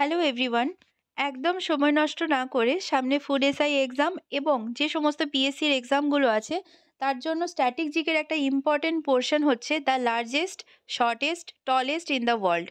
Hello everyone. একদম সময় নষ্ট না করে সামনে ফুড এসআই এক্সাম এবং যে সমস্ত পিএসসির এক্সামগুলো আছে তার জন্য স্ট্যাটিক জিকের একটা ইম্পর্টেন্ট পোর্শন হচ্ছে the largest shortest tallest in the world.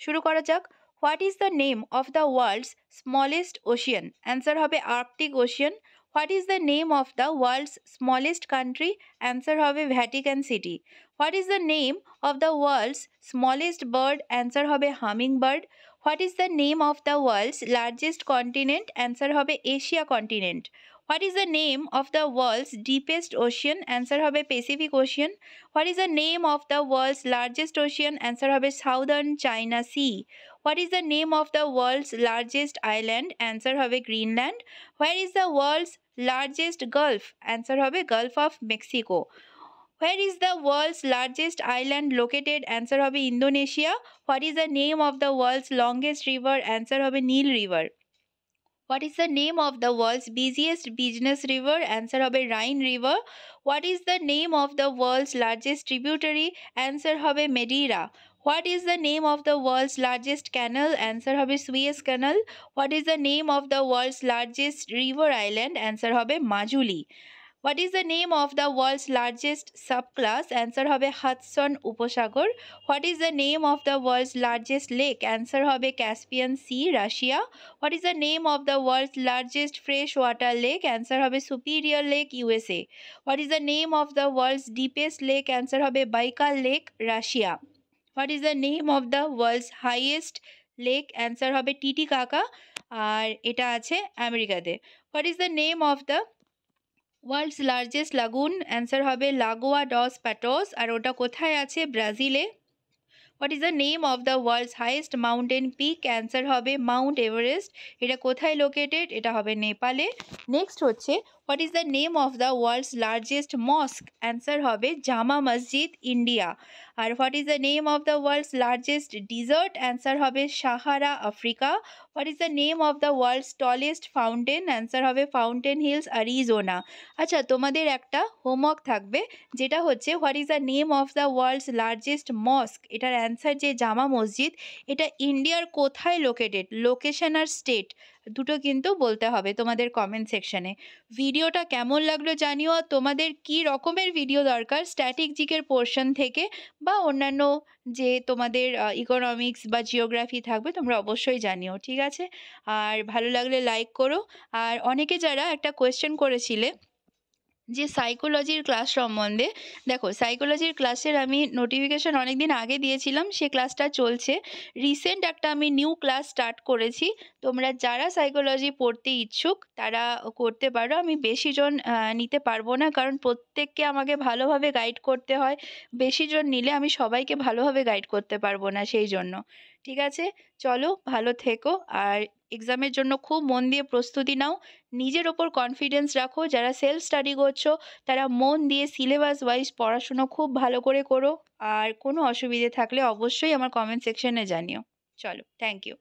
শুরু করা যাক। What is the name of the world's smallest ocean? Answer হবে Arctic Ocean. What is the name of the world's smallest country? Answer হবে Vatican City. What is the name of the world's smallest bird? Answer হবে hummingbird. What is the name of the world's largest continent? Answer হবে Asia continent. What is the name of the world's deepest ocean? Answer হবে Pacific Ocean. What is the name of the world's largest ocean? Answer হবে Southern China Sea. What is the name of the world's largest island? Answer হবে Greenland. Where is the world's largest gulf? Answer হবে Gulf of Mexico. Where is the world's largest island located? Answer হবে Indonesia. What is the name of the world's longest river? Answer হবে Nile River. What is the name of the world's busiest business river? Answer হবে Rhine River. What is the name of the world's largest tributary? Answer হবে Madeira. What is the name of the world's largest canal? Answer হবে Suez Canal. What is the name of the world's largest river island? Answer হবে Majuli. What is the name of the world's largest subclass? Answer হবে Hudson উপসাগর. What is the name of the world's largest lake? Answer হবে Caspian Sea, Russia. What is the name of the world's largest freshwater lake? Answer হবে Superior Lake, USA. What is the name of the world's deepest lake? Answer হবে Baikal Lake, Russia. What is the name of the world's highest lake? Answer হবে Titicaca, আর এটা আছে আমেরিকাতে. What is the name of the world's largest lagoon? Answer হবে Lagoa dos Patos, আর ওটা কোথায় আছে? ব্রাজিলে। What is the name of the world's highest mountain peak? Answer হবে মাউন্ট এভারেস্ট। এটা কোথায় লোকেটেড? এটা হবে নেপালে। নেক্সট হচ্ছে what is the name of the world's largest mosque? Answer হবে জামা মসজিদ, ইন্ডিয়া। আর what is the name of the world's largest desert? Answer হবে Sahara, Africa. What is the name of the world's tallest fountain? Answer হবে Fountain Hills, Arizona. আচ্ছা, তোমাদের একটা homework থাকবে, যেটা হচ্ছে what is the name of the world's largest mosque. এটার answer যে জামা মসজিদ, এটা ইন্ডিয়ার কোথায় লোকেটেড? লোকেশন আর স্টেট দুটো কিন্তু বলতে হবে তোমাদের কমেন্ট সেকশনে। ভিডিওটা কেমন লাগলো জানিও, আর তোমাদের কি রকমের ভিডিও দরকার স্ট্যাটিক জিকের পোর্শন থেকে বা অন্যান্য যে তোমাদের ইকোনমিক্স বা জিওগ্রাফি থাকবে, তোমরা অবশ্যই জানিও, ঠিক আছে? আর ভালো লাগলে লাইক করো। আর অনেকে যারা একটা কোয়েশ্চেন করেছিলে যে সাইকোলজির ক্লাস সম্বন্ধে, দেখো সাইকোলজির ক্লাসের আমি নোটিফিকেশন অনেক দিন আগে দিয়েছিলাম, সে ক্লাসটা চলছে। রিসেন্ট একটা আমি নিউ ক্লাস স্টার্ট করেছি। তোমরা যারা সাইকোলজি পড়তে ইচ্ছুক তারা করতে পারো। আমি বেশি জন নিতে পারবো না, কারণ প্রত্যেককে আমাকে ভালোভাবে গাইড করতে হয়। বেশি জন নিলে আমি সবাইকে ভালোভাবে গাইড করতে পারবো না, সেই জন্য। ঠিক আছে, চলো ভালো থেকো, আর এক্সামের জন্য খুব মন দিয়ে প্রস্তুতি নাও। নিজের ওপর কনফিডেন্স রাখো। যারা সেলফ স্টাডি করছো তারা মন দিয়ে সিলেবাস ওয়াইজ পড়াশুনো খুব ভালো করে করো। আর কোনো অসুবিধে থাকলে অবশ্যই আমার কমেন্ট সেকশনে জানিও। চলো, থ্যাংক ইউ।